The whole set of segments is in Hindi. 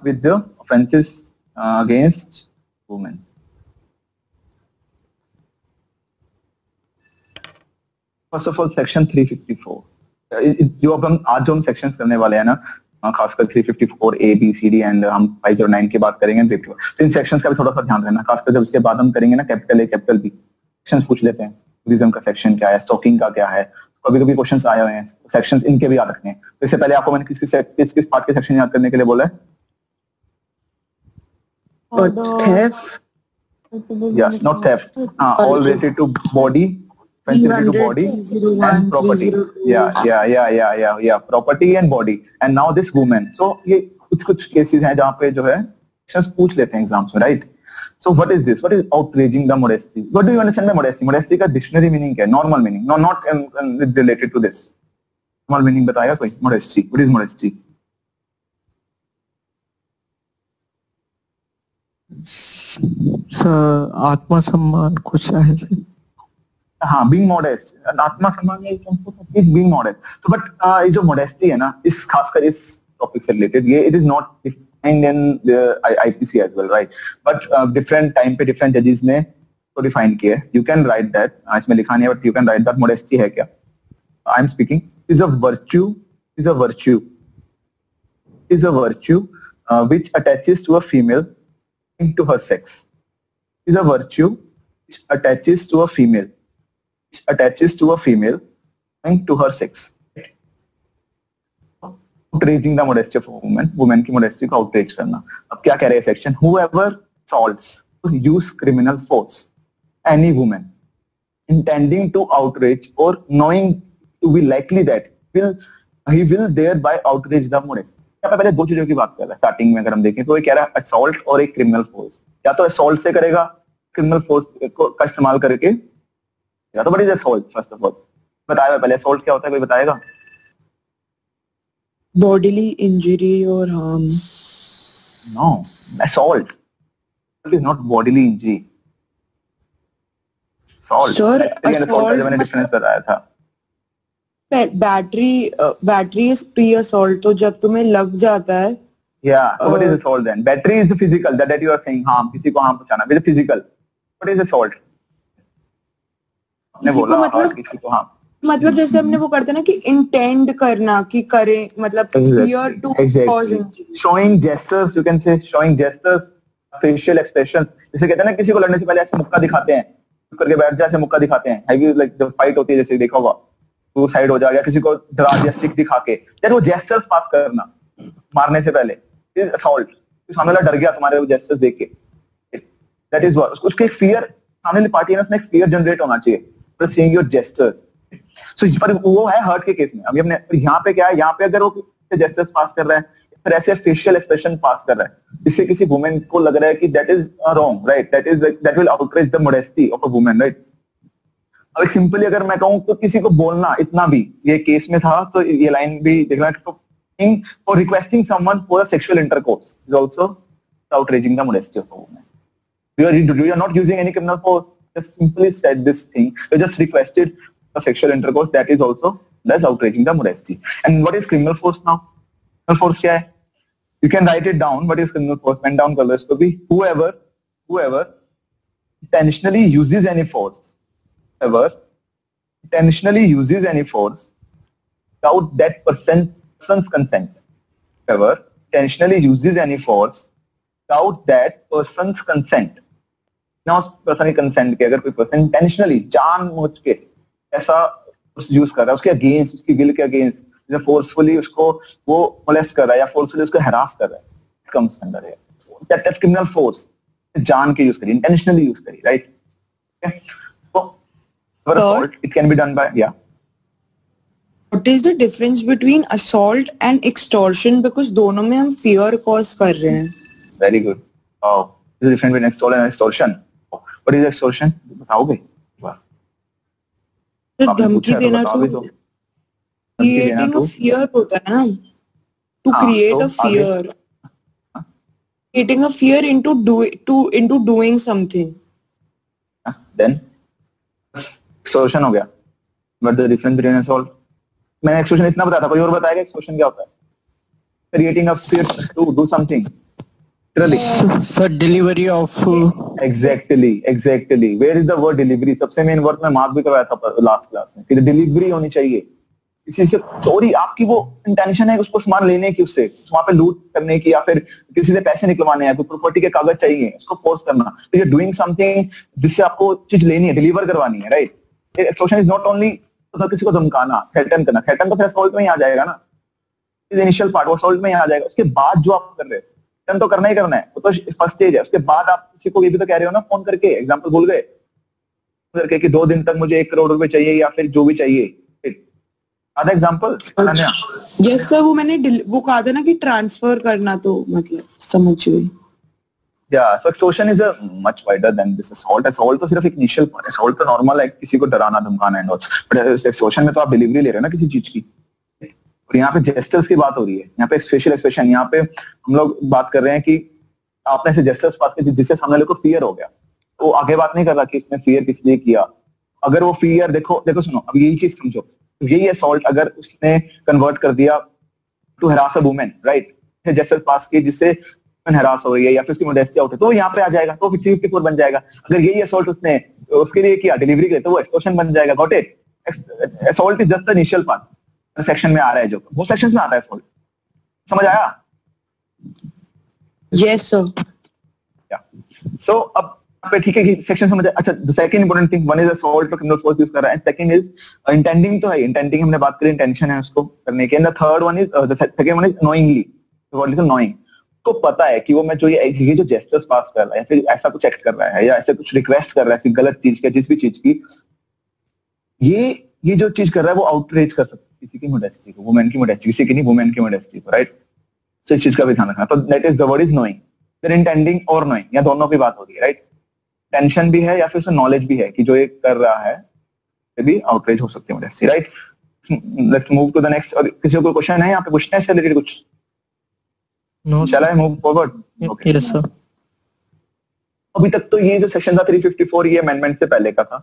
with the offenses against women. First of all, section 354. जो अब हम आज जो हम सेक्शंस करने वाले हैं ना, खासकर 354 A B C D and हम 509 की बात करेंगे। तो इन सेक्शंस का भी थोड़ा सा ध्यान रखना, खासकर जब इसके बाद हम करेंगे ना capital A capital B sections पूछ लेते हैं। टूरिज्म का सेक्शन क्या है, स्टॉकिंग का क्या है, कभी कभी क्वेश्चंस आए हुए हैं, सेक्शंस इनके भी याद रखने हैं। तो इससे पहले आपको मैंने किस पार्ट के सेक्शन याद करने के लिए बोला है? Yes, not theft. All related to body, offensive to body and property. Yeah. Property and body. And now this woman. So ये कुछ cases हैं जहाँ पे जो है questions पूछ लेते हैं exams में, right? So what is this? What is outraging the modesty? What do you understand by modesty? Modesty का dictionary meaning क्या है? Normal meaning. No, not related to this. Normal meaning बताएगा कोई? Modesty. What is modesty? आत्मसम्मान कुछ है। हाँ, being modest, आत्मसम्मान है being modest. So but ये जो modesty है ना, इस खासकर इस topic से related, ये it is not defined in the IPC as well, right? But different time पे different judges ने तो define किया है. You can write that. इसमें लिखा नहीं है, but you can write that. Modesty है क्या? I am speaking is a virtue which attaches to a female to her sex. Is a virtue which attaches to a female and to her sex. Outraging the modesty of a woman की modesty को outrage करना. अब क्या कह रहे हैं section? Whoever assaults to use criminal force any woman intending to outrage or knowing to be likely that he will thereby outrage the modesty. यहाँ पे पहले दो चीजों की बात कर रहा है स्टार्टिंग में। अगर हम देखें तो ये कह रहा है असॉल्ट और एक क्रिमिनल फोर्स। या तो असॉल्ट से करेगा क्रिमिनल फोर्स का इस्तेमाल करके, या तो बड़ी असॉल्ट। फर्स्ट ऑफ ऑल बताया पहले असॉल्ट क्या होता है, कोई बताएगा? बॉडीली इंजरी और harm. No, assault is not bodily injury. Assault मैंने डिफरेंस बताया था। बैटरी इज प्री असॉल्ट, तो जब तुम्हें लग जाता है। Yeah, so what is assault then? Battery is the physical that you are saying, harm, किसी को harm पहुंचाना, with the physical. What is assault? हमने बोला किसी को harm. मतलब जैसे हमने वो करते हैं ना कि इंटेंड करना, कि करें, मतलब fear to cause injury. Showing gestures, you can say showing gestures, facial expression. जैसे कहते हैं ना किसी को लड़ने से पहले ऐसे मुक्का दिखाते हैं, करके बैठ जाए, ऐसे मुक्का दिखाते हैं। Have you like जब फाइट होती है जैसे देखा होगा, वो साइड हो जाएगा, किसी को डरा दिया स्टिक दिखा के, यार वो जेस्चर्स पास करना मारने से पहले इज असॉल्ट। सामने वाला डर गया तुम्हारे वो जेस्चर्स देख के, दैट इज व्हाट। उसके एक फियर, सामने वाली पार्टी है ना, उसमें एक फियर जनरेट होना चाहिए फॉर सीइंग योर जेस्चर्स। सो पर वो है हर्ट के केस में। अभी हमने यहाँ पे क्या है, यहाँ पे अगर वो जेस्चर्स पास कर रहा है, फिर ऐसे फेशियल एक्सप्रेशन पास कर रहा है जिससे किसी वुमेन को लग रहा है कि that is wrong, right, that will outrage the modesty of a woman, right. अब सिंपली अगर मैं कहूँ तो किसी को बोलना इतना भी, ये केस में था तो ये लाइन भी देखना, for requesting someone for a sexual intercourse is also outraging the modesty of a woman. You are not using any criminal force, just simply said this thing, you just requested a sexual intercourse, that is also outraging the modesty. And what is criminal force now? Criminal force क्या है? You can write it down. What is criminal force? Pen down कर लो इसको भी। whoever intentionally uses any force, without that person's consent, whoever intentionally uses any force without that person's consent, ना उस पर्सन की कंसेंट के, अगर कोई पर्सन इंटेंशनली जानबूझ के ऐसा यूज कर रहा है उसके अगेंस्ट, उसकी विल के अगेंस्ट, जैसे फोर्सफुली उसको वो मोलेस्ट कर रहा है या फोर्सफुली उसको हरास कर रहा है, इट कम्स अंडर है दैट क्रिमिनल फोर्स। जान के यूज करी, इंटेंशनली यूज करी, right. For assault, it can be done by, yeah. What is the difference between assault and extortion? Because दोनों में हम fear cause कर रहे हैं. Very good. Oh, this is different between assault and extortion. What is extortion? बताओगे? तो धमकी देना तो creating a fear होता है ना? To create a fear. Creating a fear into doing something. Then extortion हो गया. But the difference between assault, मैंने extortion इतना बताया था, कोई और बताएगा extortion क्या होता है? Creating a fear to do something. Literally. Sir, delivery of exactly where is the word delivery? सबसे मेन वर्ड मैं मार्क भी करवाया था लास्ट क्लास में कि डिलीवरी होनी चाहिए किसी से। चोरी आपकी वो इंटेंशन है उसको सामान लेने की, उससे वहां पे लूट करने की, या फिर किसी से पैसे निकलवाने हैं, कोई प्रॉपर्टी के कागज चाहिए, उसको फोर्स करना। तो ये डूइंग समथिंग जिससे आपको चीज लेनी है, डिलीवर करवानी है, right? Extortion is not only किसी को धमकाना, थ्रेटन करना। थ्रेटन तो फिर असॉल्ट में ही आ जाएगा ना, इनिशियल पार्ट वो असॉल्ट में ही आ जाएगा। उसके बाद जो आप कर रहे हो थ्रेटन तो करना ही करना है, वो तो फर्स्ट स्टेज है। उसके बाद आप किसी को ये भी तो कह रहे हो ना, फोन करके, एग्जाम्पल भूल गए, करके कि 2 दिन तक मुझे 1 करोड़ रुपए चाहिए या फिर जो भी चाहिए। आधा एग्जाम्पल यस सर, वो मैंने वो कहा था ना कि ट्रांसफर करना, तो मतलब समझ गई। Yeah, so extortion is a much wider than this assault. Assault तो सिर्फ एक इनिशियल पार्ट, assault तो नॉर्मल है किसी को डराना धमकाना एंड ऑल, बट extortion में तो आप डिलीवरी ले रहे हो ना किसी चीज की। और यहाँ पे जेस्टर्स की बात हो रही है, यहाँ पे फेशियल एक्सप्रेशन, यहाँ पे हम लोग बात कर रहे हैं कि आपने ऐसे जेस्टर्स पास किए जिससे सामने वाले को फियर हो गया, तो आगे बात नहीं कर रहा कि इसने फियर किस लिए किया। अगर वो फियर देखो सुनो, अब यही चीज समझो, यही असॉल्ट अगर उसने कन्वर्ट कर दिया to harass a women, right? Gestures पास किए जिससे हरास हो रही है या फिर उसकी मोडेस्टी आउट है, तो यहाँ पे आ जाएगा, तो 50-54 बन जाएगा। अगर यही असॉल्ट उसने उसके लिए किया, डिलीवरी के लिए, तो वो एक्सटॉर्शन बन जाएगा। Got it? Assault is just the initial part, section में आ रहा है जो वो सेक्शंस में आता है असॉल्ट। समझ आया? Yes sir. सो अब पे ठीक है कि सेक्शन समझ। अच्छा, the second important thing, one is assault तो क्रिमिनल फोर्स यूज कर रहा है, एंड सेकंड इज इंटेंडिंग। तो है इंटेंडिंग, हमने बात करी, इंटेंशन है उसको करने की। And the third one is the second one is knowingly, what is knowing. तो पता है कि वो मैं जो ये जो जेस्टर्स पास कर रहा है या फिर ऐसा कुछ एक्ट कर रहा है या ऐसे कुछ रिक्वेस्ट कर रहा है ऐसी गलत चीज की, जिस भी चीज की, ये जो चीज कर रहा है वो आउटरीच कर सकती है किसी की मोडेस्टी को, वुमेन की मोडेस्टी, किसी की नहीं, वुमेन की मोडेस्टी को, राइट? सो इस चीज का भी ध्यान रखना। तो that is the word is knowing, फिर इंटेंडिंग और नोइंग, या दोनों की बात हो रही है, राइट? टेंशन भी है या फिर उसमें नॉलेज भी है कि जो ये कर रहा है ये भी आउटरीच हो सकती है modesty, right? Let's move to the next. और किसी को कोई क्वेश्चन है यहाँ पे पूछना है इससे रिलेटेड कुछ? No, Shall I move forward? Okay. Yes, sir. अभी तक तो ये जो सेक्शन था 354, ये अमेंडमेंट से पहले का था,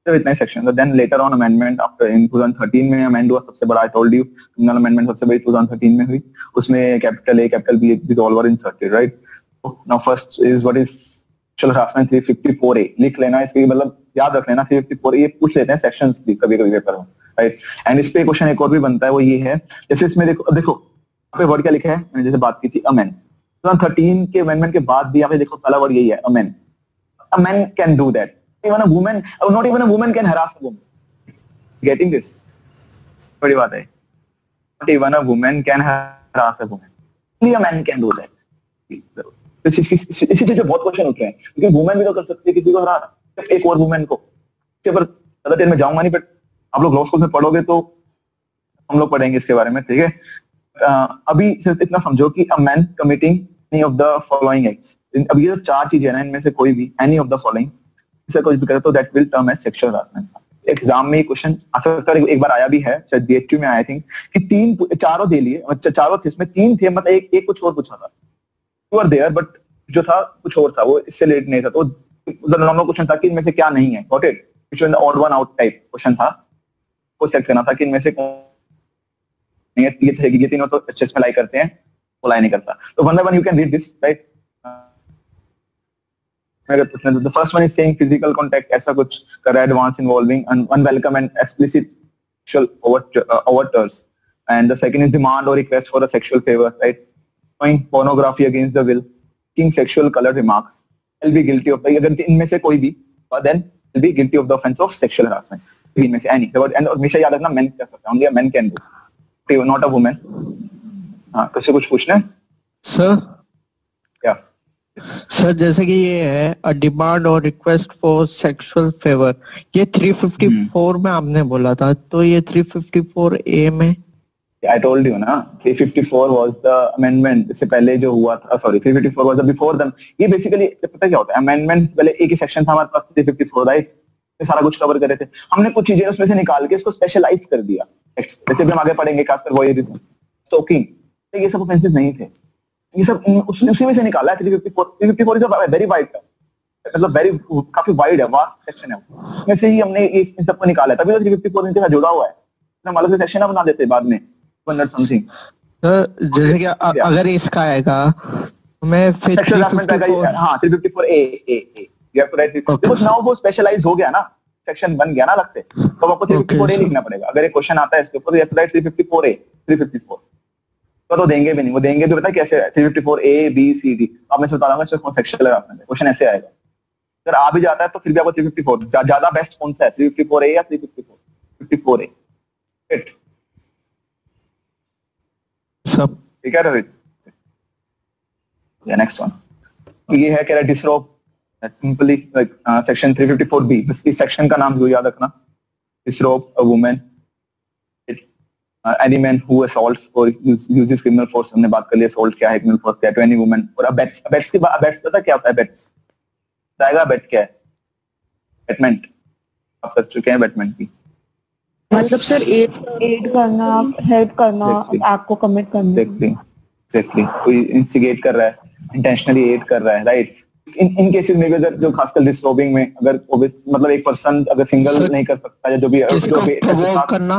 सिर्फ इतना ही सेक्शन था। Then later on amendment after in 2013 में अमेंड हुआ, सबसे बड़ा, I told you, criminal amendment सबसे बड़ी 2013 में हुई। उसमें capital A capital B resolver inserted, right? Now first is what is sexual harassment 354A। लिख लेना इसके, मतलब याद रख लेना 354, ये पूछ लेते हैं सेक्शंस भी कभी कभी पेपर में, राइट? एंड इस पे क्वेश्चन एक और भी बनता है, वो ये है, जैसे इसमें देखो पे वर्ड क्या लिखा है, मैंने जैसे बात की थी अमेन, 2013 के अमेंडमेंट के बाद भी यहाँ पे देखो पहला वर्ड यही है, amen. A man can do that, even a woman, not even a woman can harass a woman. Getting this? बड़ी बात है, not even a woman can harass a woman, only a man can do that. इसी चीज पे बहुत क्वेश्चन उठ रहे हैं, क्योंकि वुमन भी तो कर सकती है किसी को हरास, एक और वुमन को। इसके ऊपर ज्यादा देर में जाऊंगा नहीं, बट आप लोग लॉ स्कूल में पढ़ोगे तो हम लोग पढ़ेंगे इसके बारे में, ठीक है? अभी सिर्फ इतना समझो कि a man committing any of the following acts, अब ये जो 4 चीजें ना, इनमें से कोई भी, एनी ऑफ द फॉलोइंग, इसे कुछ भी करे तो that will term as sexual harassment. Exam में क्वेश्चन आ सकता है, एक बार आया भी है, शायद बीएचयू में, आई थिंक, कि चारों दे लिए, चारों थे, इसमें 3 थे, मतलब एक कुछ और पूछा था, यू आर देयर, बट जो था कुछ और था, वो इससे रिलेटेड नहीं था। तो नॉर्मल क्वेश्चन था कि इनमें से क्या नहीं है, got it? Which one the odd one out type question था, वो सेलेक्ट करना था कि इनमें से नहीं है, ये तीनों तो अच्छे से लाई करते हैं, वो लाई नहीं करता। तो one by one you can read this, right? अगर पूछना तो the first one is saying physical contact, ऐसा कुछ कर रहा है, advance involving unwelcome and explicit sexual overtures, and the second is demand or request for a sexual favour, right? showing pornography against the will, making sexual colored remarks, will be guilty of, अगर इनमें से कोई भी, then will be guilty of the offense of sexual harassment. इनमें से any, and हमेशा याद रखना men कर सकता है, only a man can do, not a woman. हाँ, किसी कुछ पूछना है? सर, क्या सर जैसे कि ये है a demand or request for sexual favour, ये 354 में आपने बोला था, तो ये 354A में? I told you ना, 354 was the amendment, इससे पहले जो हुआ था, sorry 354 was the before them। ये बेसिकली पता क्या होता है, अमेंडमेंट पहले एक ही सेक्शन था हमारे पास 354, राइट? सारा कुछ कवर कर रहे थे हमने, कुछ चीजें उसमें से निकाल के इसको स्पेशलाइज कर दिया, जैसे भी हम आगे पढ़ेंगे, खासकर वॉयरिज्म, स्टोकिंग, ये सब ऑफेंसेस नहीं थे, ये सब उसी में से निकाला है। 354 इज वेरी वाइड, मतलब वेरी काफी वाइड है, वास्ट सेक्शन है, इसमें से ही हमने इन सबको निकाला है, तभी तो 354 इनके साथ जुड़ा हुआ है। हम अलग से सेक्शन बना देते बाद में, समथिंग। जैसे कि अगर इसका आएगा मैं फिर सेक्सुअल हरासमेंट रहेगा, हाँ 354 A you have to write, because now वो स्पेशलाइज हो गया ना, सेक्शन बन गया ना अलग से, तो आपको 354 ए लिखना पड़ेगा। अगर एक क्वेश्चन आता है इसके ऊपर, यू हैव टू राइट 354 ए 354, तो देंगे भी नहीं, वो देंगे भी पता है कैसे, 354 ए बी सी डी, अब मैं बता दूंगा इसमें सेक्सुअल हरासमेंट है, क्वेश्चन ऐसे आएगा। अगर आ भी जाता है तो फिर भी आपको 354 ज्यादा बेस्ट कौन सा है, 354 ए या 354, 54 ए, इट सब ठीक है रोहित। नेक्स्ट वन ये है कह रहा है disrobe, simply like section 354 B, बस इस सेक्शन का नाम जो याद रखना, disrobe a woman, any man who assaults or uses criminal force, हमने बात कर लिया assault क्या है, criminal force क्या है, to any woman, और abets की बात, abets पता क्या होता है, abets बताएगा abet क्या है, abetment आप कर चुके हैं abetment की, मतलब सर एड करना, हेल्प करना, एक्ट को कमिट करना। exactly कोई इंस्टिगेट कर रहा है, इंटेंशनली एड कर रहा है, राइट। इन केसेस में भी अगर जो खासकर डिसरोबिंग में अगर मतलब एक पर्सन अगर सिंगल नहीं कर सकता या जो भी करना,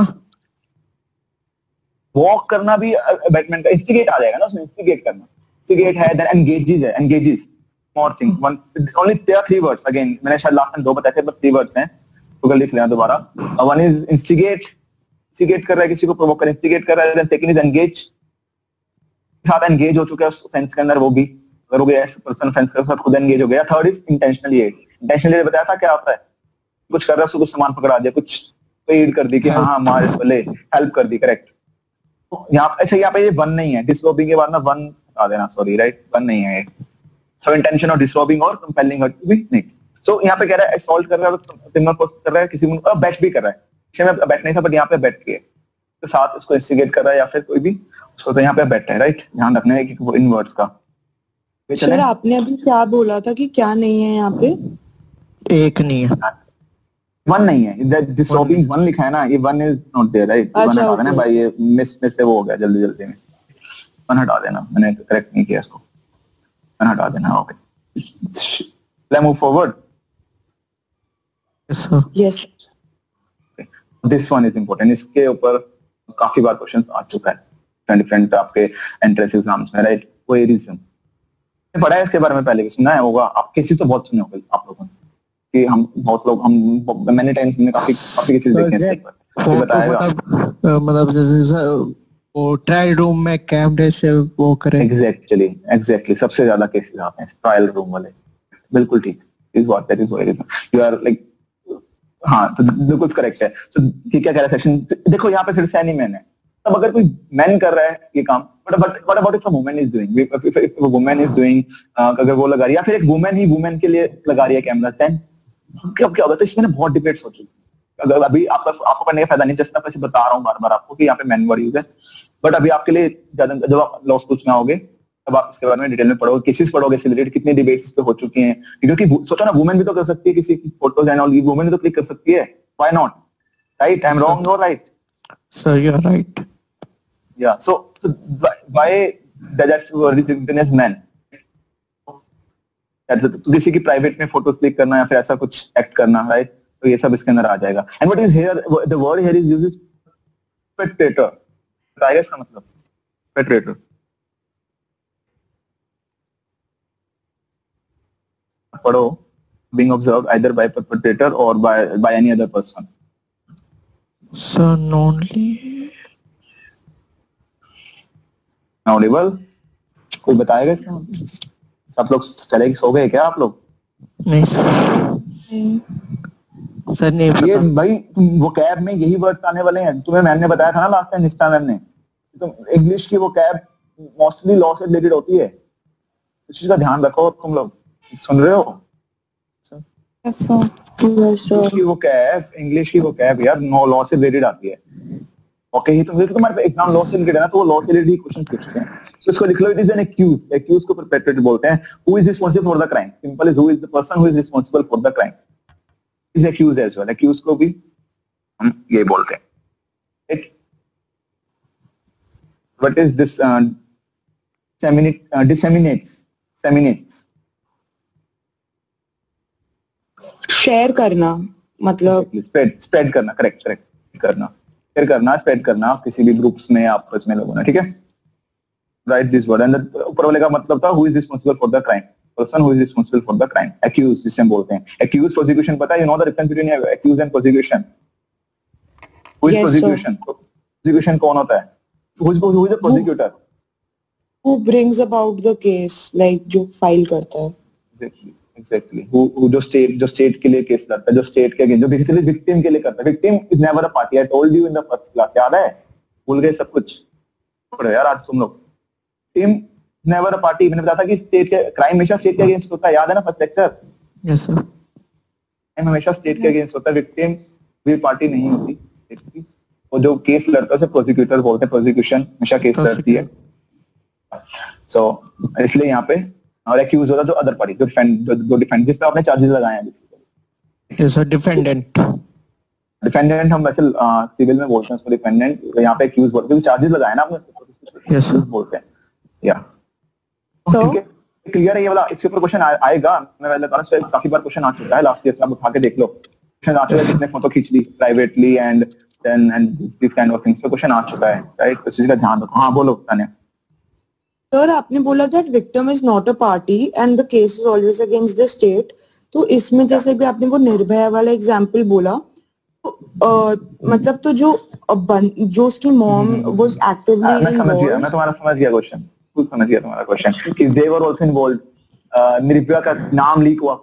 वॉक करना भी अबेटमेंट का इंस्टिगेट आ जाएगा ना उसमें, इंस्टिगेट करना, इंस्टिगेट है, देन एंगेजेस है, engages more thing, one only there are 3 words, again मैंने शायद लास्ट टाइम 2 बताए थे, बस 3 वर्ड्स हैं, तो लिख लेना दोबारा। वन इज इंस्टिगेट, इंस्टिगेट कर रहा है किसी को, प्रोवोक कर, इंस्टिगेट कर रहा है, देन सेकंड इज एंगेज, साथ एंगेज हो चुका है उस ऑफेंस के अंदर, वो भी अगर हो गया ऐसा पर्सन ऑफेंस के साथ खुद एंगेज हो गया। Third is intentionally aid, intentionally बताया था क्या होता है, कुछ कर रहा है उसको, कुछ सामान पकड़ा दिया, कुछ एड कर दी कि हाँ मार इसको, ले हेल्प कर दी, करेक्ट। यहाँ अच्छा यहाँ पे ये वन नहीं है, डिसरोबिंग के बाद ना वन हटा देना, सॉरी राइट, वन नहीं है, सो इंटेंशन ऑफ डिसरोबिंग और कंपेलिंग हर भी नहीं। सो यहाँ पे कह रहा है असॉल्ट कर रहा है, क्रिमिनल फोर्स कर रहा है किसी को, बैट भी कर रहा है, विषय में बैट नहीं था बट यहाँ पे बैट किया तो साथ उसको इंस्टिगेट कर रहा है या फिर कोई भी उसको, तो यहाँ पे बैट है, राइट, ध्यान रखना है कि वो इन वर्ड्स का। सर आपने अभी क्या बोला था कि क्या नहीं है यहाँ पे, एक नहीं है, वन नहीं है, डिसरोबिंग वन लिखा है ना, ये one is not there, right, one हटा देना भाई, ये मिस से वो हो गया जल्दी में, वन हटा देना, मैंने करेक्ट नहीं किया इसको, वन हटा देना, okay, let's move forward. Yes this one is important, इसके ऊपर काफी बार क्वेश्चंस आ चुका है डिफरेंट आपके एंट्रेंस एग्जाम्स में, राइट, वोयरिज्म पढ़ा है इसके बारे में, पहले भी सुना है होगा आप, केसेस तो बहुत सुने होंगे आप लोगों ने कि हम बहुत लोग, हम मैंने टाइम्स हमने काफी केसेस देखे हैं इसके ऊपर, बताएगा मतलब जैसे वो ट्रायल रूम में कैमरे से वो करें, एग्जैक्टली सबसे ज्यादा केसेस आते हैं ट्रायल रूम वाले, बिल्कुल ठीक, is what that is voyeurism, you are like, हाँ तो बिल्कुल करेक्ट है। तो ठीक है, कह रहा है सेक्शन, देखो यहाँ पे फिर से नहीं मैन है, तब अगर कोई मैन कर रहा है ये काम, but about if a woman is doing, if a woman is doing, अगर वो लगा रही है या फिर एक वुमन ही वुमन के लिए लगा रही है कैमरा, देन क्या होगा, तो इसमें बहुत डिबेट्स हो चुकी है। अगर अभी आपको पढ़ने का फायदा नहीं, जस्ट मैं बता रहा हूँ बार बार आपको कि यहाँ पे मैन वर्ड यूज है, बट अभी आपके लिए ज्यादा, जब आप लॉ स्कूल में आओगे तब आप इसके बारे में डिटेल में पढ़ोगे, केसेस पढ़ोगे, सिलेक्टेड कितनी डिबेट्स पे हो चुकी हैं, क्योंकि सोचो ना, वुमेन भी तो कर सकती है किसी की फोटोज एंड ऑल, वुमेन भी तो क्लिक कर सकती है, why not, right, I am wrong, no right, sir you are right, yeah so why that's recognized as man, किसी की प्राइवेट में फोटोज क्लिक करना या फिर ऐसा कुछ एक्ट करना, राइट, तो ये सब इसके अंदर आ जाएगा। And what is here, the word here is used perpetrator, बताइए इसका मतलब, perpetrator, पढ़ो, being observed either by perpetrator or by any other person. So only audible, कोई बताएगा इसका? सब लोग चले सो गए क्या आप लोग? नहीं सर नहीं पता। ये भाई वो कैब में यही वर्ड्स आने वाले हैं, तुम्हें मैम ने बताया था ना लास्ट टाइम, निष्ठा मैम ने, तो इंग्लिश की वो कैब मोस्टली लॉ से रिलेटेड होती है, इस चीज का ध्यान रखो तुम लोग, सुन रहे हो? इंग्लिश की वो कैब यार नो लॉ से रिलेटेड आती है, ओके ही तुम्हारे एग्जाम लॉ से रिलेटेड है ना, तो वो लॉ से रिलेटेड क्वेश्चन पूछते हैं, तो इसको लिख लो, it is an accused, accused को परपेट्रेटर बोलते हैं, who is responsible for the crime, simple is who is the person who is responsible for the crime, is accused as well, accused को भी हम ये बोलते हैं। What is this, disseminates, share करना, मतलब स्प्रेड करना, करेक्ट करना, शेयर करना, स्प्रेड करना किसी भी ग्रुप्स में आपस में लोगों ने, ठीक है। write this word and ऊपर वाले का मतलब था who is responsible for the crime, person who is responsible for the crime, accused जिसे हम बोलते हैं. Accused prosecution पता है, you know the difference between accused and prosecution. Who is prosecution? Prosecution कौन होता है? Who is the prosecutor? Who brings about the case, like जो file करता है. Exactly. Who जो state के लिए केस लड़ता है, जो state के अगेंस्ट, जो बेसिकली victim के लिए करता है. Victim is never a party. I told you in the first class. याद है? भूल गए सब कुछ? पढ़ो यार आज तुम लोग. Victim never a party. मैंने बताया था कि state के crime हमेशा state के अगेंस्ट होता है. याद है ना first lecture? Yes sir. Crime हमेशा state के अगेंस्ट होता है. Victim भी पार्टी नहीं होती. वो जो केस लड़ता है उसे प्रोसिक्यूटर बोलते हैं. प्रोसिक्यूशन हमेशा केस लड़ती है. So इसलिए यहाँ पे और एक्यूज होता है जो अदर पार्टी, जो डिफेंड जिस पे आपने चार्जेस लगाए हैं. Yes sir, defendant. डिफेंडेंट हम वैसे सिविल में बोलते हैं उसको डिफेंडेंट. यहाँ पे एक्यूज बोलते हैं, चार्जेस लगाए ना आपने. Yes sir. बोलते हैं. या ठीक है, क्लियर है ये वाला. इसके ऊपर क्वेश्चन आएगा. मैं पहले बता रहा हूँ काफी बार क्वेश्चन आ चुका है. लास्ट ईयर से आप उठा के देख लो. क्वेश्चन आ चुका है किसने फोटो खींच ली privately and this kind of things पे क्वेश्चन आ चुका है. राइट, इस चीज का ध्यान रखो. हाँ बोलो तान्या. सर आपने बोला that victim is not a party and the case is always against the state. तो इसमें जैसे भी आपने वो निर्भया वाला एग्जांपल बोला, तो मतलब तो जो उसकी मॉम was actively involved. मैं तुम्हारा समझ गया क्वेश्चन. खुद समझ गया तुम्हारा क्वेश्चन कि they were also involved. Nirbhaya का नाम लीक हुआ.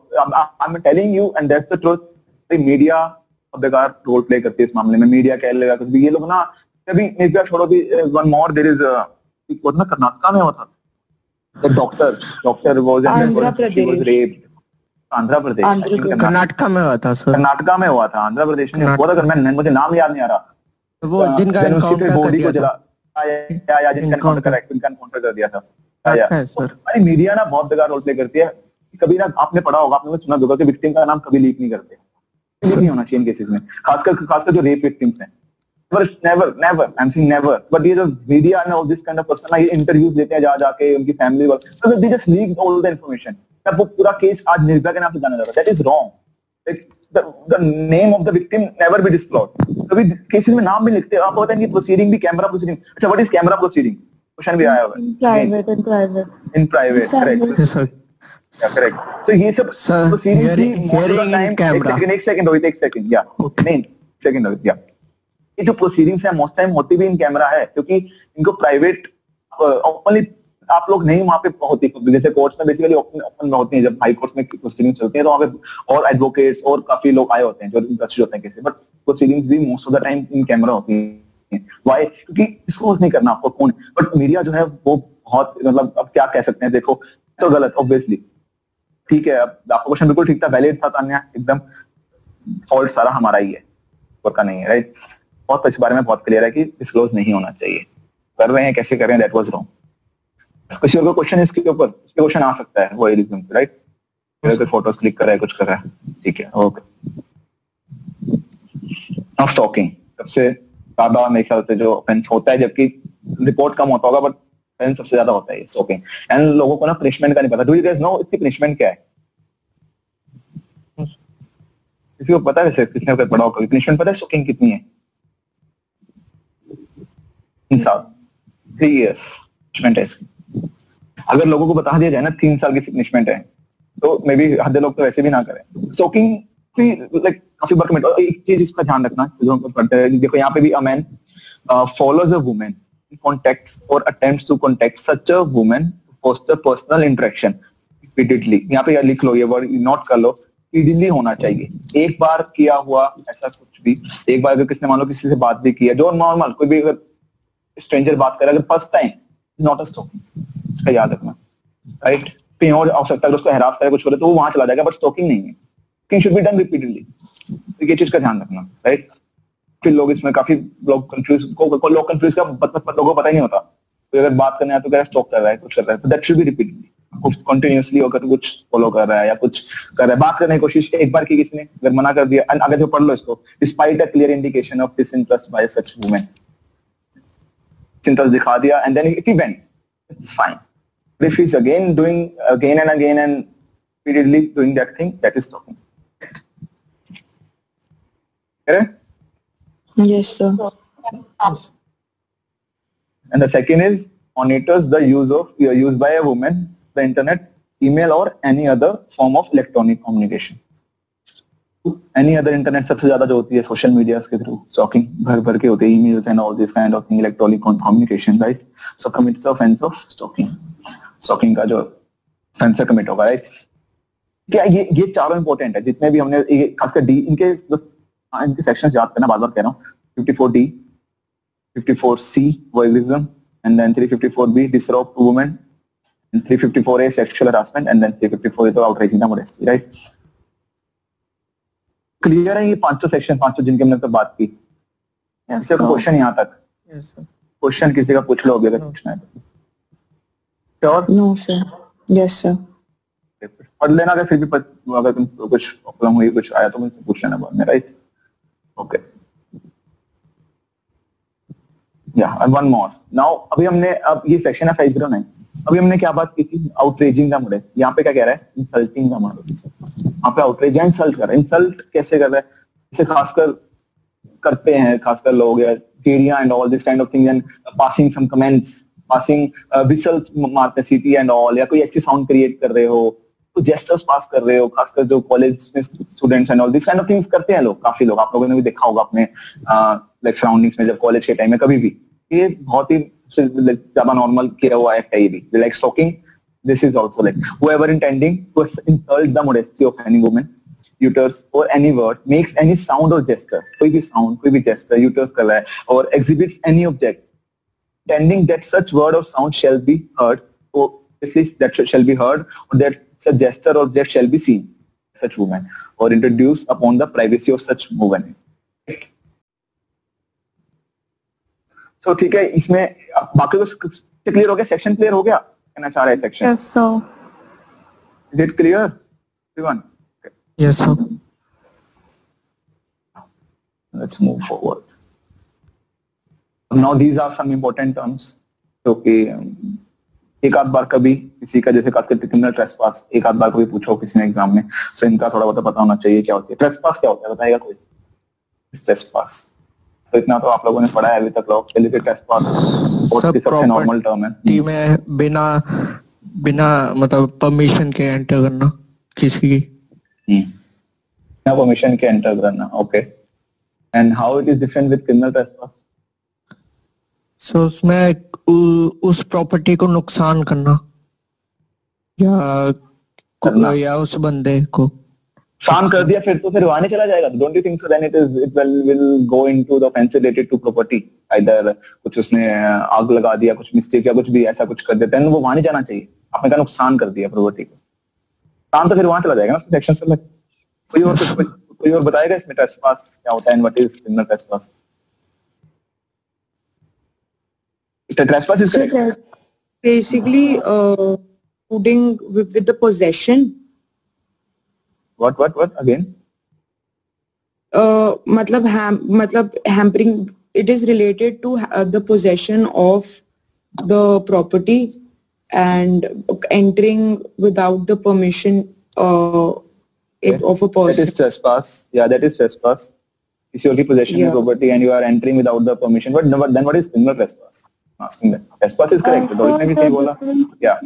I'm telling you and that's the truth. Media बेकार रोल प्ले करती है इस मामले में. मीडिया कह लेगा कुछ भी. ये लोग ना कभी निर्भया छोड़ो भी. वन मोर देयर इज ना कर्नाटका में हुआ था. The doctor was Andhra Pradesh. raped. Andhra Pradesh. Karnataka में हुआ था सर. कर्नाटका में हुआ था. आंध्र प्रदेश में हुआ था. मैं मुझे नाम याद नहीं आ रहा. वो जिनका एनकाउंटर कर दिया था. जिनका एनकाउंटर कर दिया था. अरे मीडिया ना बहुत बेकार रोल प्ले करती है. कभी ना आपने पढ़ा होगा, आपने सुना होगा कि विक्टिम का नाम कभी लीक नहीं करते. नहीं होना चाहिए इन केसेस में, खासकर जो रेप विक्टिम्स हैं. never I'm saying never, but ये जो media and all this kind of person ना ये इंटरव्यूज लेते हैं जाके उनकी फैमिली वाले, so they just leak all the information. तब वो पूरा केस आज निर्भया के नाम से जाना जाता है. That is wrong. The name of the victim never be disclosed. कभी केसेस में नाम भी लिखते हैं. आपको पता है कि प्रोसीडिंग भी कैमरा प्रोसीडिंग. अच्छा, what is camera proceeding? Question भी आया हुआ है. In private, correct. Yes sir. Yeah, correct. So ये सब hearing in camera. एक सेकंड. Yeah. नहीं, सेकंड रोहित. Yeah. ये जो प्रोसीडिंग्स है मोस्ट टाइम होती भी इन कैमरा है, क्योंकि इनको प्राइवेट ओपनली आप लोग नहीं वहां पे होती. जैसे कोर्ट्स में बेसिकली ओपन में होती है. जब हाई कोर्ट्स में प्रोसीडिंग्स चलती है तो वहां पे और एडवोकेट्स और काफी लोग आए होते हैं जो इंटरेस्टेड होते हैं केस. बट प्रोसीडिंग्स भी most of the time in camera होती है. व्हाई? क्योंकि डिस्क्लोज नहीं करना आपको कौन. बट मीडिया जो है वो बहुत, मतलब अब क्या कह सकते हैं. देखो तो गलत ऑब्वियसली. ठीक है, अब आपका क्वेश्चन बिल्कुल ठीक था, वैलिड था तान्या. एकदम फॉल्ट सारा हमारा ही है, पता नहीं है. राइट, बहुत इस बारे में बहुत क्लियर है कि डिस्क्लोज नहीं होना चाहिए. कर रहे हैं, कैसे कर रहे हैं, दैट वाज रॉन्ग. किसी और का क्वेश्चन इसके ऊपर, इसके क्वेश्चन आ सकता है वो एलिज्म पे. राइट, कोई फोटोज क्लिक कर रहा है, कुछ कर रहा है. ठीक है, ओके. नाउ स्टॉकिंग सबसे ज्यादा मेरे ख्याल से जो ऑफेंस होता है, जबकि रिपोर्ट कम होता होगा, बट ऑफेंस सबसे ज्यादा होता है स्टॉकिंग. एंड लोगों को ना पनिशमेंट का नहीं पता. डू यू गाइस नो इसकी पनिशमेंट क्या है? किसी को पता है? वैसे किसने पढ़ा होगा पनिशमेंट पता है स्टॉकिंग कितनी है? 3 साल, 3 years पनिशमेंट है इसकी. अगर लोगों को बता दिया जाए ना 3 साल की पनिशमेंट है, तो मे बी आधे लोग तो वैसे भी ना करें. स्टॉकिंग लाइक काफी बड़ा कमिट. और एक चीज इसका ध्यान रखना जो हम पढ़ते हैं, देखो यहाँ पे भी, a man follows a woman, contacts or attempts to contact such a woman to foster personal interaction repeatedly. यहाँ पे लिख लो, ये वर्ड नोट कर लो. repeatedly होना चाहिए. एक बार किया हुआ ऐसा कुछ भी, एक बार अगर किसने मान लो किसी से बात भी की है, जो नॉर्मल कोई भी अगर स्ट्रेंजर बात करे, अगर first time, not a stalking. इसका याद रखना. राइट, कहीं और हो सकता है उसको हैरास करे, कुछ करे तो वो वहां चला जाएगा, बट स्टॉकिंग नहीं है. Stalking should be done repeatedly. ये चीज का ध्यान रखना. राइट, फिर लोग इसमें काफी लोग कंफ्यूज का लोगों को पता ही नहीं होता. तो अगर बात करने आए तो क्या स्टॉक कर रहा है, कुछ कर रहा है, तो that should be repeatedly. Continuously अगर कुछ फॉलो कर रहा है या कुछ कर रहा है, बात करने की कोशिश एक बार की किसने, अगर मना कर दिया, अगर जो पढ़ लो इसको, despite a clear indication of disinterest by such women, interest दिखा दिया, and then if he went, it's fine. If he is again doing again and repeatedly doing that thing, that is stalking. Correct? Yes, sir. And the second is monitors the use by a woman the internet, email or any other form of electronic communication. Any other internet सबसे ज्यादा जो होती है सोशल मीडिया के थ्रू स्टॉकिंग भर भर के होते हैं, emails and all this kind of thing, electronic communication, right? So commits the offense of stalking. Stalking का जो offense है commit होगा, right? क्या ये चारों इंपॉर्टेंट है जितने भी हमने खासकर डी इनके सेक्शंस याद करना, बार बार कह रहा हूँ. 54D, 54C voyeurism, and then 354B disrobe to women, and 354A sexual harassment, and then 354 is outrage and modesty, right? Clear है ये पांचों सेक्शन, पांचों जिनके हमने तो बात की. किसी का क्वेश्चन यहाँ तक? क्वेश्चन किसी का पूछ लो अभी अगर पूछना है तो. Sure? No sir. Yes sir. पढ़ लेना, अगर फिर भी अगर तुम कुछ प्रॉब्लम हुई, कुछ आया तो मुझसे पूछ लेना बाद में, राइट? ओके. या वन मोर नाउ. अभी हमने, अब ये सेक्शन है 509. अभी हमने क्या बात की थी? Outraging the modest. यहाँ पे क्या कह रहा है? Insulting the modest. यहाँ पे आउटरेज या इंसल्ट कर रहा है. इंसल्ट कैसे कर रहा है? इसे खासकर करते हैं खासकर लोग area and all this kind of things, and passing some comments, passing whistles मारते सिटी एंड ऑल, या कोई अच्छी साउंड क्रिएट कर रहे हो, तो जेस्टर्स पास कर रहे हो, खासकर जो कॉलेज में students and all this kind of things करते हैं लोग, काफी लोग. आप लोगों ने भी देखा होगा अपने लाइक सराउंडिंग्स में, जब कॉलेज के टाइम में कभी भी. ये बहुत ही ज्यादा नॉर्मल किया हुआ एक्ट है ये भी. Like stalking, this is also like whoever intending to insult the modesty of any woman, utters or any word, makes any sound or gesture, कोई भी sound, कोई भी gesture utters कर रहा है, or exhibits any object, intending that such word or sound shall be heard, or at least that shall be heard, or that such gesture or object shall be seen, such woman, or introduced upon the privacy of such woman. So ठीक है, इसमें बाकी को क्लियर हो गया, सेक्शन क्लियर हो गया, कहना चाह रहा है section. Yes sir. Is it clear, everyone? Okay. Yes sir. Let's move forward. Now these are some important terms. जो कि एक आध बार कभी किसी का, जैसे क्रिमिनल ट्रेसपास, एक आध बार कभी पूछो किसी ने एग्जाम में, तो इनका थोड़ा बहुत पता होना चाहिए क्या होती है. ट्रेसपास क्या होता है बताएगा कोई? ट्रेसपास तो इतना तो आप लोगों ने पढ़ा है अभी तक लोग. चलिए ट्रेसपास सबसे नॉर्मल टर्म है. में बिना मतलब परमिशन के एंटर करना किसी की, बिना परमिशन के एंटर करना. Okay. And how it is different with criminal trespass? So उसमें उस प्रॉपर्टी को नुकसान करना या उस बंदे को नुकसान कर दिया, फिर तो फिर वहां नहीं चला जाएगा. Don't you think so? Then it will go into the offence related to property. Either कुछ उसने आग लगा दिया, कुछ मिस्टेक या कुछ भी ऐसा कुछ कर देते हैं, वो वहां नहीं जाना चाहिए. आपने क्या नुकसान कर दिया प्रॉपर्टी को, नुकसान तो फिर वहां चला जाएगा ना सेक्शन से. कोई और बताएगा इसमें ट्रेसपास क्या होता है and what is criminal trespass? Trespass is correct. Basically, putting with the possession. What again? मतलब hampering. It is related to the possession of the property and entering without the permission of a person. That is trespass. Yeah, that is trespass. If you are possession of property and you are entering without the permission, but then what is criminal trespass? Asking that. Trespass is correct. तो इसने भी सही बोला. Yeah.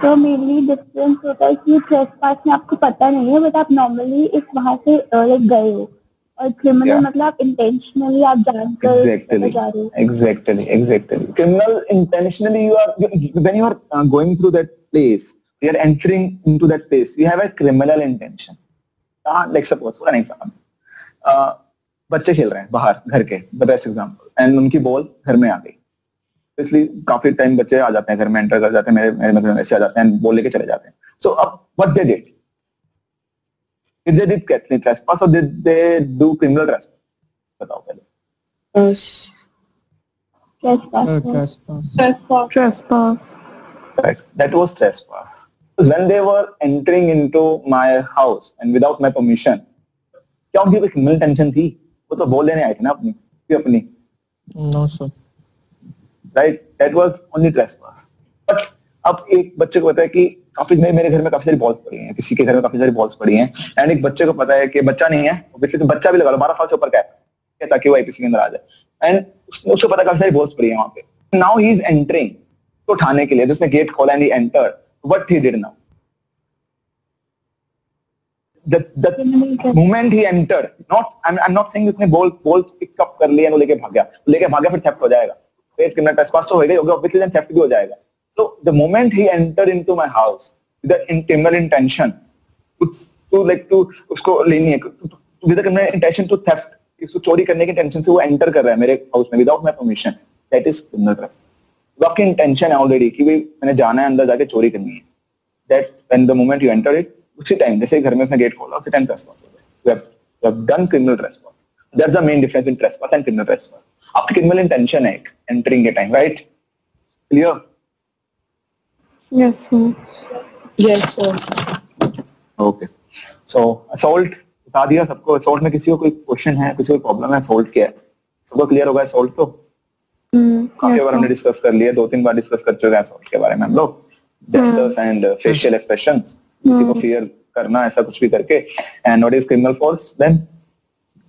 तो मेनली डिफरेंस होता है कि ट्रेसपास में आपको पता नहीं है, बट आप नॉर्मली इस वहां से गए हो, और क्रिमिनल मतलब इंटेंशनली आप जानकर जा रहे हो. Exactly. Criminal intentionally you are, when you are going through that place, you are entering into that place, you have a criminal intention. Like suppose for an example, बच्चे खेल रहे हैं बाहर घर के, द बेस्ट एग्जाम्पल, एंड उनकी बॉल घर में आ गई. इसलिए काफी टाइम बच्चे आ जाते हैं घर में, एंटर कर जाते हैं, मेरे घर में ऐसे आ जाते हैं, बॉल लेके चले जाते हैं. सो अब what they did? Did they did trespass or did they do criminal trespass? बताओ पहले. Trespass. Right. That was trespass. Because when they were entering into my house and without my permission, क्या उनकी कोई क्रिमिनल टेंशन थी? वो तो बॉल लेने आए थे ना अपनी. No sir. Right. That was only trespass. But अब एक बच्चे को पता है कि काफी मेरे घर में काफी सारी बॉल्स पड़ी हैं, किसी के घर में काफी सारी बॉल्स पड़ी हैं, एंड एक बच्चे को पता है कि बच्चा नहीं है, तो बच्चा भी लगा लो 12 साल से ऊपर का है ताकि वो आईपीसी के अंदर आ जाए, एंड उसको पता है काफी सारी बॉल्स पड़ी है वहां पे. Now he is entering, तो उठाने के लिए जिसने गेट खोला and he entered, what he did now? The moment he entered, I'm not saying उसने बॉल पिक अप कर लिया, वो लेके भाग गया फिर थेफ्ट हो जाएगा, फिर क्रिमिनल ट्रेसपास तो होगा, ऑब्वियसली देन थेफ्ट भी हो जाएगा. So the moment he entered into my house, the criminal intention to उसको लेनी है, with the criminal intention to theft, इसको चोरी करने की इंटेंशन से वो एंटर कर रहा है मेरे हाउस में without my permission, that is criminal trespass. वो आपकी इंटेंशन है ऑलरेडी कि भाई मैंने जाना है अंदर जाके चोरी करनी है. That when the moment you enter it, उसी टाइम जैसे घर में उसने गेट खोला उसी टाइम ट्रेसपास हो गया. You have done criminal trespass. That's the main difference in trespass and criminal trespass. आपकी क्रिमिनल इंटेंशन है एंटरिंग के time, right? Clear? Yes, sir. Yes, sir. Okay. So assault बता दिया सबको. असॉल्ट में किसी को कोई क्वेश्चन है, किसी को प्रॉब्लम है? असॉल्ट क्या है सबको क्लियर होगा? असॉल्ट तो काफी बार हमने डिस्कस कर लिया, 2-3 बार डिस्कस कर चुके हैं असॉल्ट के बारे में हम लोग. जेस्चर्स एंड फेशियल एक्सप्रेशंस, किसी को फियर करना ऐसा कुछ भी करके. And what is criminal force? Then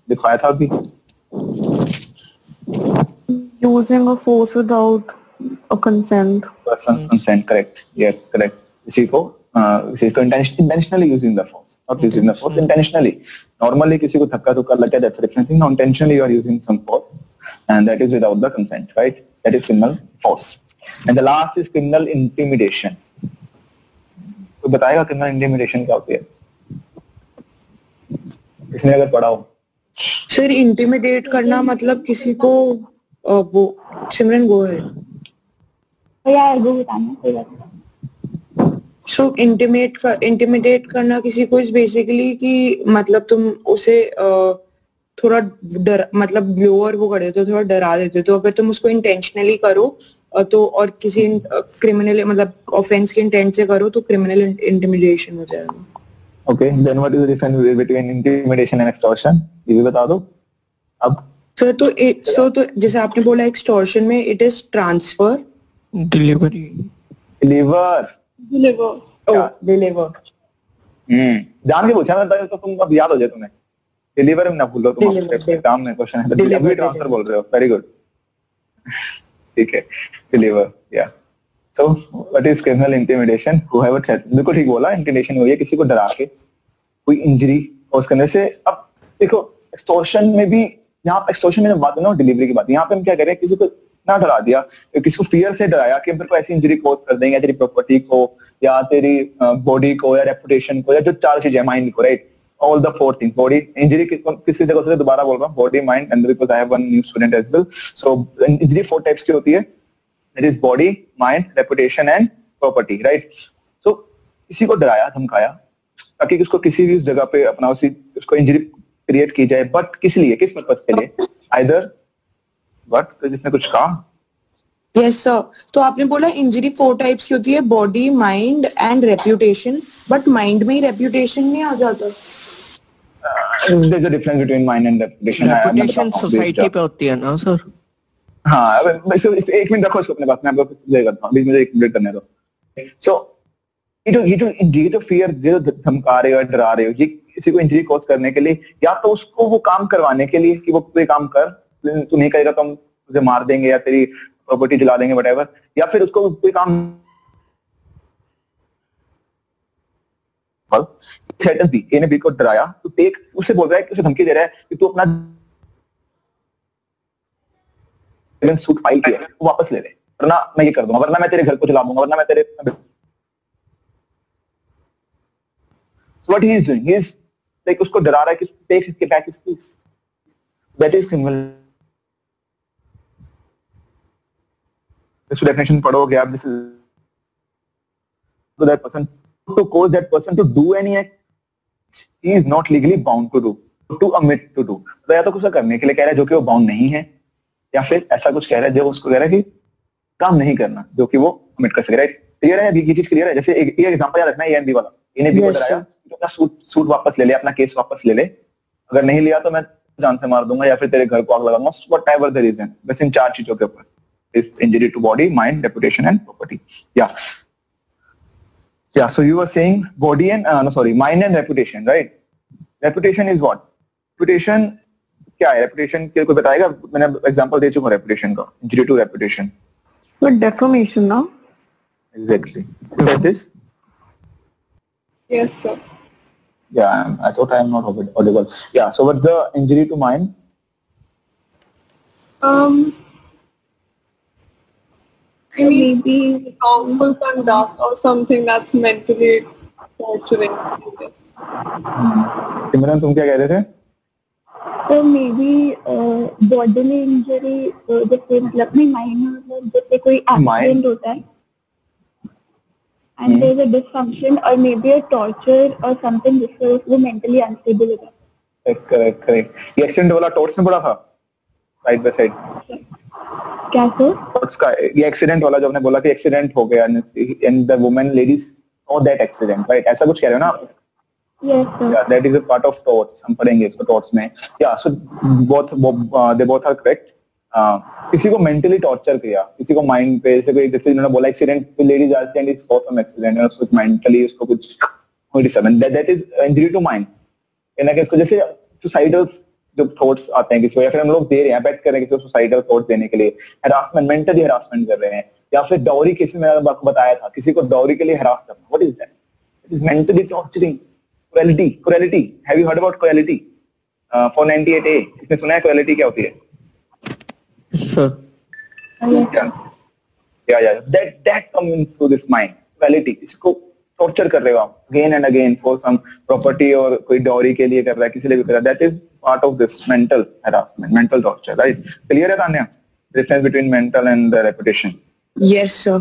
दिखाया था अभी, Using a force without a consent. Person's consent, correct. Yeah, correct. किसी को intentionally using the force, not using the force intentionally. Normally किसी को धक्का धुक्का लग गया, that's a different thing. Now intentionally you are using some force, and that is without the consent, right? That is criminal force. And the last is criminal intimidation. तो बताएगा criminal intimidation क्या होती है? इसने अगर पढ़ा हो. सर इंटिमिडेट करना मतलब किसी को वो सिमरन गो है. यार वो बताना कोई बात नहीं. सो इंटिमिडेट करना किसी को इज बेसिकली कि मतलब तुम उसे थोड़ा डर मतलब लोअर वो कर देते हो, थोड़ा डरा देते हो. तो अगर तुम उसको इंटेंशनली करो तो और किसी क्रिमिनल मतलब ऑफेंस के इंटेंट से करो तो क्रिमिनल इंटिमिडेशन हो जाएगा. Okay, then what is the difference between intimidation and extortion? ये भी बता दो अब. सर तो जैसे आपने बोला एक्सटॉर्शन में it is transfer, delivery, deliver. जान के पूछा मैं तो तुम अब याद हो जाए तुम्हें. डिलीवर में ना भूलो तुम, एग्जाम में क्वेश्चन है तो अभी ट्रांसफर बोल रहे हो. वेरी गुड, ठीक है. डिलीवर, या. So what is criminal intimidation? Whoever threatens, बिल्कुल ठीक बोला. इंटिमिडेशन हुई है किसी को डरा के कोई इंजरी कॉज करने से. अब देखो एक्सटॉर्शन में भी, यहाँ पे एक्सटॉर्शन में बात है ना डिलीवरी की बात, यहाँ पे हम क्या करें, किसी को ना डरा दिया, किसी को फियर से डराया कि हम तेरे को ऐसी इंजरी कॉज कर देंगे, या तेरी प्रॉपर्टी को या तेरी बॉडी को या रेपुटेशन को, या जो 4 चीजें, माइंड को, right? All the 4 things. Body injury किस जगह से, दोबारा बोल रहा हूँ, body, mind and because I have one new student as well. So injury 4 types की होती है. That is body, mind, reputation and property, right? So किसी को डराया धमकाया ताकि उसको किसी भी जगह पे अपना उसको इंजरी क्रिएट की जाए, बट किस लिए, किस पर्पस के लिए? Either बट तो जिसने कुछ कहा. Yes sir. तो आपने बोला इंजरी 4 टाइप्स की होती है, body, mind and reputation. But mind में ही रेप्यूटेशन नहीं आ जाता. There's a difference between mind and reputation. Reputation society पे होती है ना सर? हाँ, एक मिनट रखो इसको अपने पास, मैं आपको प्ले करता हूँ, बीच में एक मिनट करने दो. सो ये जो फियर, जो धमका रहे हो, डरा रहे हो, ये किसी को इंजरी कॉज करने के लिए, या तो उसको वो काम करवाने के लिए कि वो कोई काम कर, तू नहीं करेगा तो हम तुझे मार देंगे या तेरी प्रॉपर्टी जला देंगे, व्हाटएवर. या फिर उसको कोई काम थ्रेटन भी, ए ने बी को डराया तो टेक, उससे बोल रहा है कि उसे धमकी दे रहा है कि तू अपना सूट फाइल किया वो वापस ले ले, वरना मैं ये कर दूंगा, वरना मैं तेरे घर को जला दूंगा, वरना मैं तेरे. What he is doing, he is like उसको डरा रहा है कि take इसके back his keys. That is criminal. इसको definition पढ़ोगे आप, this is to that person, to cause that person to do any act he is not legally bound to do, to omit to do. तो या तो कुछ करने के लिए कह रहा है जो कि वो बाउंड नहीं है, या फिर ऐसा कुछ कह रहा है जो उसको कह रहा है कि काम नहीं करना जो कि वो कमिट कर सके, राइट? क्लियर है? ये चीज क्लियर है? जैसे एक एग्जांपल याद रखना है, ए एंड बी वाला. इन्हें बी को डराया कि अपना सूट वापस ले ले, अपना केस वापस ले ले, अगर नहीं लिया तो मैं जान से मार दूंगा या फिर तेरे घर को आग लगाऊंगा, व्हाटएवर द रीजन. बस इन 4 चीजों के ऊपर, is injury to body, mind, reputation and property. Yeah so you are saying body and mind and reputation, right? Reputation is what? Reputation क्या है? रेपुटेशन के कोई बताएगा? मैंने एग्जांपल दे चुका रेपुटेशन का. Injury to reputation, But defamation, no? Exactly. You get this? Yes, sir. Yeah, I thought I am not audible. Yeah, so what's the injury to mind? I mean, maybe wrongful conduct or something that's mentally torturing, I guess. सिमरन तुम क्या कह रहे थे? So maybe bodily injury जैसे मतलब नहीं minor मतलब जैसे कोई accident होता है and there's a dysfunction or maybe a torture or something जिससे वो mentally unstable होता है. Correct. ये एक्सीडेंट वाला टॉर्च में पड़ा था साइड बाय साइड. क्या सर? टॉर्च का ये एक्सीडेंट वाला जो आपने बोला कि एक्सीडेंट हो गया and the woman ladies saw that accident, right? ऐसा कुछ कह रहे हो ना आप? Yes, sir. Yeah, that is a part of torts. हम पढ़ेंगे इसको torts में. Yeah, so they both are correct. किसी को मेंटली टॉर्चर किया, किसी को माइंड पे जैसे इन्होंने बोला एक्सीडेंट, तो लेडीज आती हैं सॉ सम एक्सीडेंट और उसको मेंटली उसको कुछ कोई disturbance, that is injury to mind. कहना कि इसको जैसे सुसाइडल जो थॉट्स आते हैं किसी को, या फिर हम लोग दे रहे हैं बेट कर रहे हैं किसी को सुसाइडल थॉट्स देने के लिए, हरासमेंट, मेंटली हरासमेंट कर रहे हैं, या फिर डॉरी केस में मैंने आपको बताया था किसी को डॉरी के लिए हरास करना. What is that? It is mentally torturing. Cruelty. Have you heard about cruelty? 498A. इसने सुना है cruelty क्या होती है? Sure. Yeah. That comes into this mind. Cruelty. इसको torture कर रहे हो आप again and again for some property और कोई dowry के लिए कर रहा है, किसी लिए भी कर रहा है. That is part of this mental harassment, mental torture, right? Clear है Tanya? Difference between mental and the reputation. Yes, sir.